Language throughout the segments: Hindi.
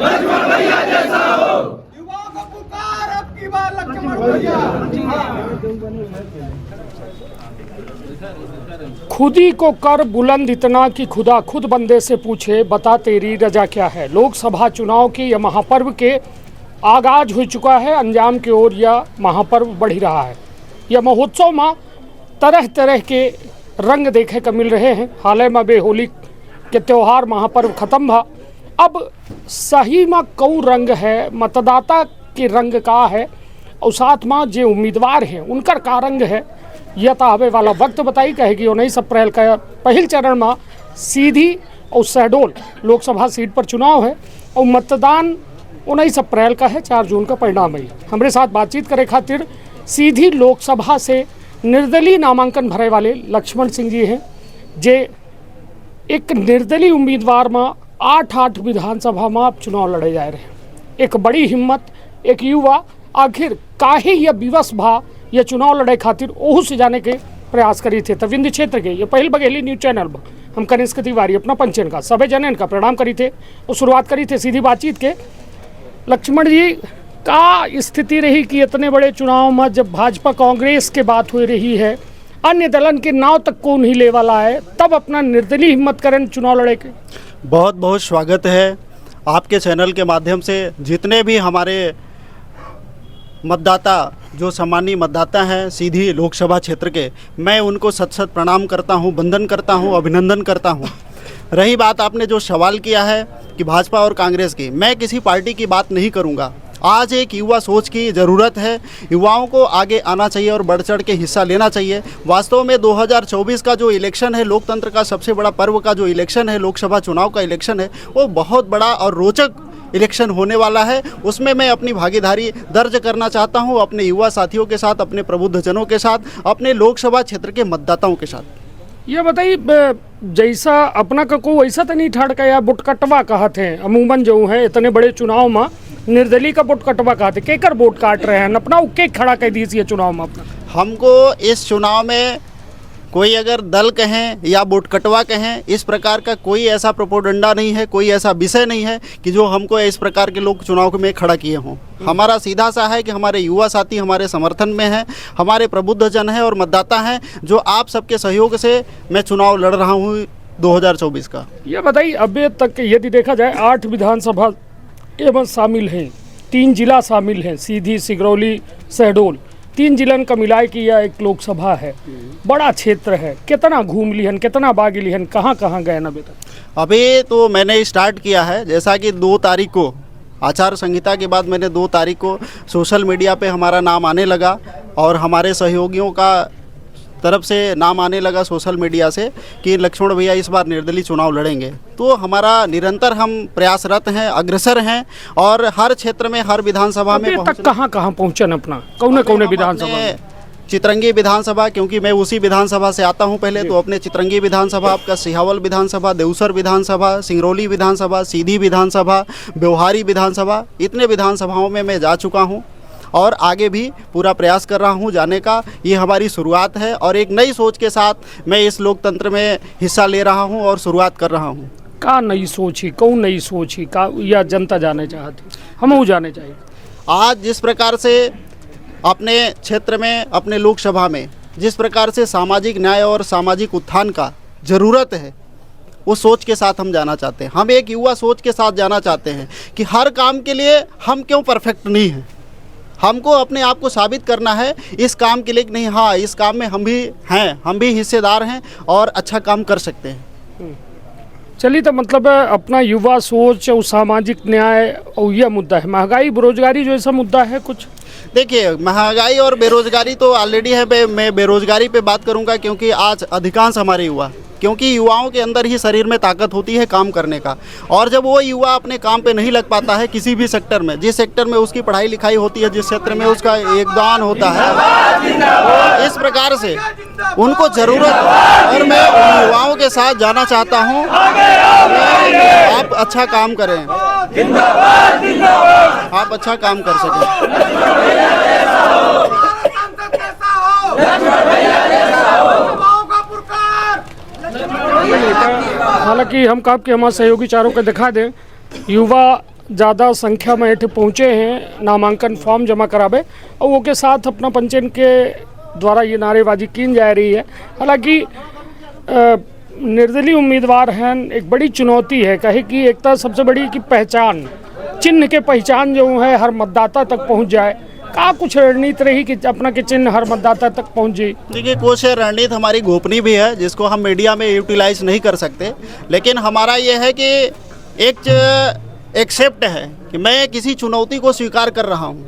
लक्ष्मण भैया जैसा हो। युवाओं का पुकार अब की बार लक्ष्मण भैया। खुदी को कर बुलंद इतना कि खुदा खुद बंदे से पूछे, बता तेरी रजा क्या है। लोकसभा चुनाव के यह महापर्व के आगाज हो चुका है, अंजाम की ओर यह महापर्व बढ़ ही रहा है। यह महोत्सव में तरह तरह के रंग देखे को मिल रहे हैं। हाल में बे होली के त्यौहार महापर्व खत्म भा, अब सही में कौन रंग है, मतदाता के रंग का है और साथ में जो उम्मीदवार हैं उनकर का रंग है, यह तो आवे वाला वक्त बताई कहेगी। 19 अप्रैल का पहल चरण में सीधी और शहडोल लोकसभा सीट पर चुनाव है और मतदान 19 अप्रैल का है, 4 जून का परिणाम है। हमारे साथ बातचीत करे खातिर सीधी लोकसभा से निर्दलीय नामांकन भरे वाले लक्ष्मण सिंह जी हैं, जे एक निर्दलीय उम्मीदवार में 8 विधानसभा में आप चुनाव लड़े जा रहे हैं। एक बड़ी हिम्मत, एक युवा आखिर काहे यह विवश भा यह चुनाव लड़े खातिर ओहू से जाने के प्रयास करी थे। तविंद क्षेत्र के ये पहल बघेली न्यूज चैनल में हम कनिष्क तिवारी अपना पंचन का सभी जनन का प्रणाम करी थे और शुरुआत करी थे सीधी बातचीत के। लक्ष्मण जी, का स्थिति रही कि इतने बड़े चुनाव में जब भाजपा कांग्रेस के बात हो रही है, अन्य दलन के नाव तक को नहीं ले वाला है, तब अपना निर्दलीय हिम्मत करें चुनाव लड़े के। बहुत बहुत स्वागत है आपके चैनल के माध्यम से। जितने भी हमारे मतदाता जो सामान्य मतदाता हैं सीधी लोकसभा क्षेत्र के, मैं उनको सत सत प्रणाम करता हूं, वंदन करता हूं, अभिनंदन करता हूं। रही बात आपने जो सवाल किया है कि भाजपा और कांग्रेस की, मैं किसी पार्टी की बात नहीं करूंगा। आज एक युवा सोच की ज़रूरत है, युवाओं को आगे आना चाहिए और बढ़ चढ़ के हिस्सा लेना चाहिए। वास्तव में 2024 का जो इलेक्शन है, लोकतंत्र का सबसे बड़ा पर्व का जो इलेक्शन है, लोकसभा चुनाव का इलेक्शन है, वो बहुत बड़ा और रोचक इलेक्शन होने वाला है। उसमें मैं अपनी भागीदारी दर्ज करना चाहता हूं, अपने युवा साथियों के साथ, अपने प्रबुद्धजनों के साथ, अपने लोकसभा क्षेत्र के मतदाताओं के साथ। ये बताइए, जैसा अपना का को वैसा तो नहीं ठाड़ का या बुटकटवा कहते हैं अमूमन जो है इतने बड़े चुनाव में निर्दलीय का बुटकटवा कहते, केकर वोट काट रहे हैं अपना के खड़ा कर दीजिए चुनाव में अपना। हमको इस चुनाव में कोई अगर दल कहें या बुटकटवा कहें, इस प्रकार का कोई ऐसा प्रोपोगंडा नहीं है, कोई ऐसा विषय नहीं है कि जो हमको इस प्रकार के लोग चुनाव में खड़ा किए हों। हमारा सीधा सा है कि हमारे युवा साथी हमारे समर्थन में हैं, हमारे प्रबुद्धजन हैं और मतदाता हैं, जो आप सबके सहयोग से मैं चुनाव लड़ रहा हूँ 2024 का। ये बताइए, अभी तक यदि देखा जाए 8 विधानसभा एवं शामिल हैं, 3 जिला शामिल हैं, सीधी, सिगरौली, शहडोल, 3 जिलन का मिलाए कि यह एक लोकसभा है। बड़ा क्षेत्र है, कितना घूम लिहन, कितना बागी लिहन, कहाँ कहाँ गए ना बेटा? अभी तो मैंने स्टार्ट किया है, जैसा कि 2 तारीख को आचार संहिता के बाद मैंने 2 तारीख को सोशल मीडिया पे हमारा नाम आने लगा और हमारे सहयोगियों का तरफ से नाम आने लगा सोशल मीडिया से कि लक्ष्मण भैया इस बार निर्दलीय चुनाव लड़ेंगे। तो हमारा निरंतर हम प्रयासरत हैं, अग्रसर हैं और हर क्षेत्र में, हर विधानसभा में तक कहाँ कहाँ पहुँचन अपना कौन विधानसभा? चित्रंगी विधानसभा, क्योंकि मैं उसी विधानसभा से आता हूं पहले, तो अपने चित्रंगी विधानसभा, आपका सिहावल विधानसभा, देवसर विधानसभा, सिंगरौली विधानसभा, सीधी विधानसभा, ब्यौहारी विधानसभा, इतने विधानसभाओं में मैं जा चुका हूं और आगे भी पूरा प्रयास कर रहा हूं जाने का। ये हमारी शुरुआत है और एक नई सोच के साथ मैं इस लोकतंत्र में हिस्सा ले रहा हूं और शुरुआत कर रहा हूं। का नई सोच ही, कौन नई सोच ही का या जनता जाने चाहती, हम जाने चाहिए। आज जिस प्रकार से अपने क्षेत्र में, अपने लोकसभा में जिस प्रकार से सामाजिक न्याय और सामाजिक उत्थान का ज़रूरत है, उस सोच के साथ हम जाना चाहते हैं। हम एक युवा सोच के साथ जाना चाहते हैं कि हर काम के लिए हम क्यों परफेक्ट नहीं हैं, हमको अपने आप को साबित करना है इस काम के लिए कि नहीं, हाँ इस काम में हम भी हैं, हम भी हिस्सेदार हैं और अच्छा काम कर सकते हैं। चलिए, तो मतलब अपना युवा सोच और सामाजिक न्याय और यह मुद्दा है, महंगाई बेरोजगारी जो ऐसा मुद्दा है कुछ? देखिए, महंगाई और बेरोजगारी तो ऑलरेडी है। मैं बेरोजगारी पे बात करूंगा क्योंकि आज अधिकांश हमारे युवा, क्योंकि युवाओं के अंदर ही शरीर में ताकत होती है काम करने का, और जब वो युवा अपने काम पे नहीं लग पाता है किसी भी सेक्टर में, जिस सेक्टर में उसकी पढ़ाई लिखाई होती है, जिस क्षेत्र में उसका योगदान होता है, तो इस प्रकार से उनको ज़रूरत, और मैं उन युवाओं के साथ जाना चाहता हूँ। आप अच्छा काम करें, आप अच्छा काम कर सकें। हालांकि हम कहा कि हमारे सहयोगी चारों को दिखा दें, युवा ज़्यादा संख्या में एठे पहुँचे हैं नामांकन फॉर्म जमा करावे और वो के साथ अपना पंचन के द्वारा ये नारेबाजी की जा रही है। हालांकि निर्दलीय उम्मीदवार हैं, एक बड़ी चुनौती है कहे कि एक तो सबसे बड़ी कि पहचान चिन्ह के पहचान जो है हर मतदाता तक पहुंच जाए। का कुछ रणनीति रही कि अपना के चिन्ह हर मतदाता तक पहुंच जाए? देखिए, कुछ रणनीति हमारी गोपनीय भी है जिसको हम मीडिया में यूटिलाइज नहीं कर सकते, लेकिन हमारा ये है कि एक एक्सेप्ट है कि मैं किसी चुनौती को स्वीकार कर रहा हूँ।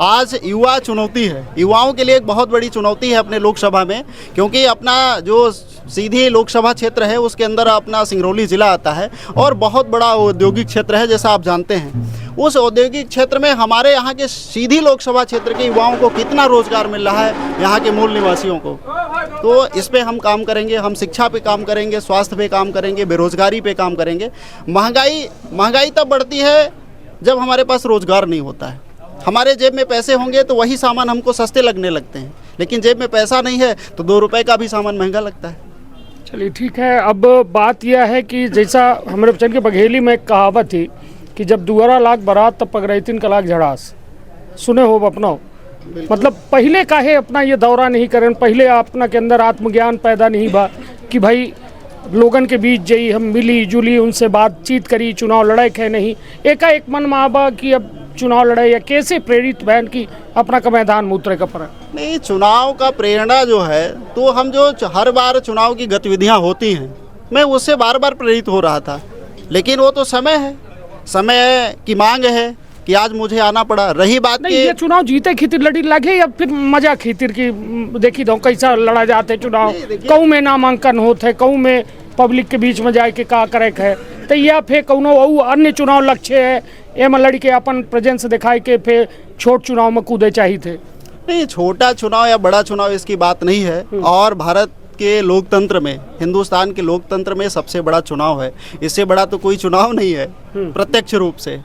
आज युवा चुनौती है, युवाओं के लिए एक बहुत बड़ी चुनौती है अपने लोकसभा में, क्योंकि अपना जो सीधी लोकसभा क्षेत्र है उसके अंदर अपना सिंगरौली ज़िला आता है और बहुत बड़ा औद्योगिक क्षेत्र है जैसा आप जानते हैं। उस औद्योगिक क्षेत्र में हमारे यहाँ के सीधी लोकसभा क्षेत्र के युवाओं को कितना रोजगार मिल रहा है यहाँ के मूल निवासियों को, तो इस पे हम काम करेंगे। हम शिक्षा पे काम करेंगे, स्वास्थ्य पे काम करेंगे, बेरोजगारी पे काम करेंगे। महंगाई तब बढ़ती है जब हमारे पास रोजगार नहीं होता है। हमारे जेब में पैसे होंगे तो वही सामान हमको सस्ते लगने लगते हैं, लेकिन जेब में पैसा नहीं है तो 2 रुपए का भी सामान महंगा लगता है। चलिए ठीक है। अब बात यह है कि जैसा हमारे बचन के बघेली में एक कहावत थी कि जब दुआरा लाख बारात तब पगरैतिन का लाख झड़ास, सुने हो अपना? मतलब पहले काहे अपना ये दौरा नहीं करें, पहले अपना के अंदर आत्मज्ञान पैदा नहीं बा कि भाई लोगन के बीच जई हम मिली जुली उनसे बातचीत करी, चुनाव लड़े है नहीं एकाएक मन में आबा कि अब चुनाव लड़े, या कैसे प्रेरित बहन की अपना का मैदान मूत्र का पर? नहीं, चुनाव का प्रेरणा जो है तो हम जो हर बार चुनाव की गतिविधियां होती हैं मैं उससे बार बार प्रेरित हो रहा था, लेकिन वो तो समय है, समय की मांग है कि आज मुझे आना पड़ा। रही बात नहीं, ये चुनाव जीते खीतिर लड़ी लगे या फिर मजा खीतिर की देखी दो कैसा लड़ा जाते चुनाव, कहूँ में नामांकन होते है, कहूँ में पब्लिक के बीच में जाए के का करे है, तो या फिर कौनो अन्य चुनाव लक्ष्य है एम लड़के अपन प्रेजेंस दिखाए के फिर छोट चुनाव में कूदे चाहिए थे? नहीं, छोटा चुनाव या बड़ा चुनाव इसकी बात नहीं है। और भारत के लोकतंत्र में, हिंदुस्तान के लोकतंत्र में सबसे बड़ा चुनाव है, इससे बड़ा तो कोई चुनाव नहीं है प्रत्यक्ष रूप से।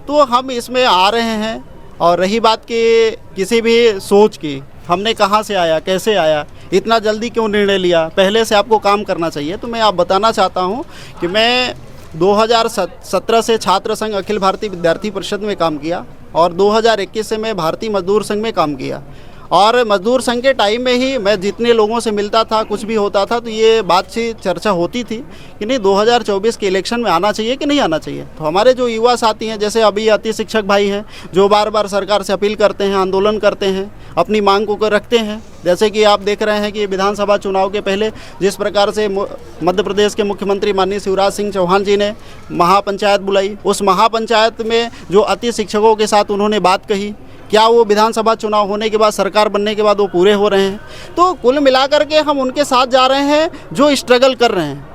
तो हम इसमें आ रहे हैं। और रही बात कि किसी भी सोच की, हमने कहाँ से आया, कैसे आया, इतना जल्दी क्यों निर्णय लिया, पहले से आपको काम करना चाहिए। तो मैं आप बताना चाहता हूँ कि मैं 2017 से छात्र संघ अखिल भारतीय विद्यार्थी परिषद में काम किया और 2021 से मैं भारतीय मजदूर संघ में काम किया। और मजदूर संघ के टाइम में ही मैं जितने लोगों से मिलता था, कुछ भी होता था तो ये बातचीत चर्चा होती थी कि नहीं 2024 के इलेक्शन में आना चाहिए कि नहीं आना चाहिए। तो हमारे जो युवा साथी हैं, जैसे अभी अति शिक्षक भाई हैं जो बार बार सरकार से अपील करते हैं, आंदोलन करते हैं, अपनी मांग को रखते हैं। जैसे कि आप देख रहे हैं कि विधानसभा चुनाव के पहले जिस प्रकार से मध्य प्रदेश के मुख्यमंत्री माननीय शिवराज सिंह चौहान जी ने महापंचायत बुलाई, उस महापंचायत में जो अति शिक्षकों के साथ उन्होंने बात कही, क्या वो विधानसभा चुनाव होने के बाद, सरकार बनने के बाद वो पूरे हो रहे हैं? तो कुल मिलाकर के हम उनके साथ जा रहे हैं जो स्ट्रगल कर रहे हैं,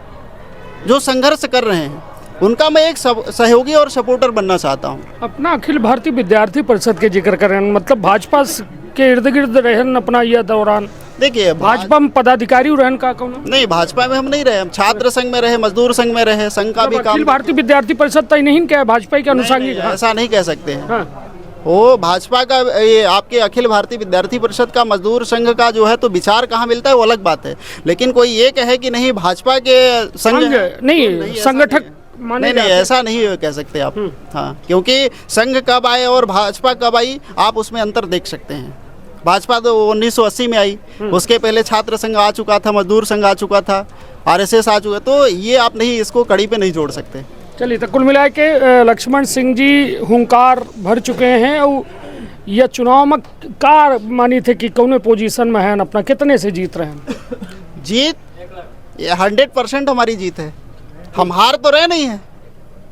जो संघर्ष कर रहे हैं, उनका मैं एक सहयोगी और सपोर्टर बनना चाहता हूं। अपना अखिल भारतीय विद्यार्थी परिषद के जिक्र करें, मतलब भाजपा के इर्द गिर्द रहन अपना यह दौरान, देखिए भाजपा में पदाधिकारी रहन का कौन? नहीं, भाजपा में हम नहीं रहे, हम छात्र संघ में रहे, मजदूर संघ में रहे, संघ का भी काम। अखिल भारतीय विद्यार्थी परिषद तो नहीं क्या भाजपा के अनुसांगिक? ऐसा नहीं कह सकते हैं। वो भाजपा का, ये आपके अखिल भारतीय विद्यार्थी परिषद का, मजदूर संघ का जो है तो विचार कहाँ मिलता है वो अलग बात है, लेकिन कोई ये कहे कि नहीं भाजपा के संघ नहीं संगठक, नहीं, ऐसा नहीं कह सकते आप। हाँ, क्योंकि संघ कब आए और भाजपा कब आई आप उसमें अंतर देख सकते हैं। भाजपा तो 1980 में आई, उसके पहले छात्र संघ आ चुका था, मजदूर संघ आ चुका था, RSS आ चुका, तो ये आप नहीं, इसको कड़ी पे नहीं जोड़ सकते। चलिए, तो कुल मिला के लक्ष्मण सिंह जी हुंकार भर चुके हैं और यह चुनाव में का मानी थे कि कौन पोजीशन में है, अपना कितने से जीत रहे हैं? जीत 100% हमारी जीत है, हम हार तो रहे नहीं हैं,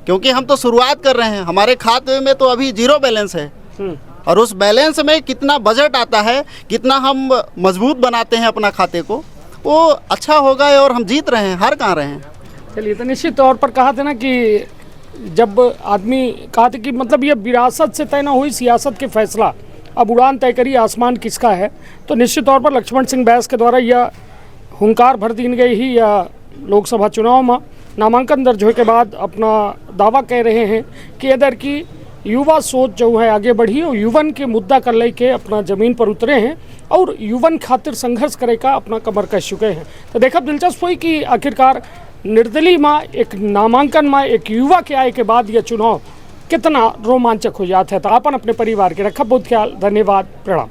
क्योंकि हम तो शुरुआत कर रहे हैं। हमारे खाते में तो अभी 0 बैलेंस है और उस बैलेंस में कितना बजट आता है, कितना हम मजबूत बनाते हैं अपना खाते को, वो अच्छा होगा और हम जीत रहे हैं, हार कहाँ रहे हैं। चलिए, तो निश्चित तौर पर कहा था ना कि जब आदमी कहा था कि मतलब ये विरासत से तय न हुई सियासत के फैसला, अब उड़ान तय करी आसमान किसका है, तो निश्चित तौर पर लक्ष्मण सिंह बैस के द्वारा यह हुंकार भर दी गई ही या लोकसभा चुनाव में नामांकन दर्ज होने के बाद अपना दावा कह रहे हैं कि इधर की युवा सोच जो है आगे बढ़ी और युवन के मुद्दा कर लेके अपना ज़मीन पर उतरे हैं और युवन खातिर संघर्ष करे का अपना कमर कस चुके हैं। तो देखा दिलचस्प हुई कि आखिरकार निर्दलीय में एक नामांकन में एक युवा के आए के बाद यह चुनाव कितना रोमांचक हो जाता है। तो अपन अपने परिवार के रखा बहुत ख्याल। धन्यवाद, प्रणाम।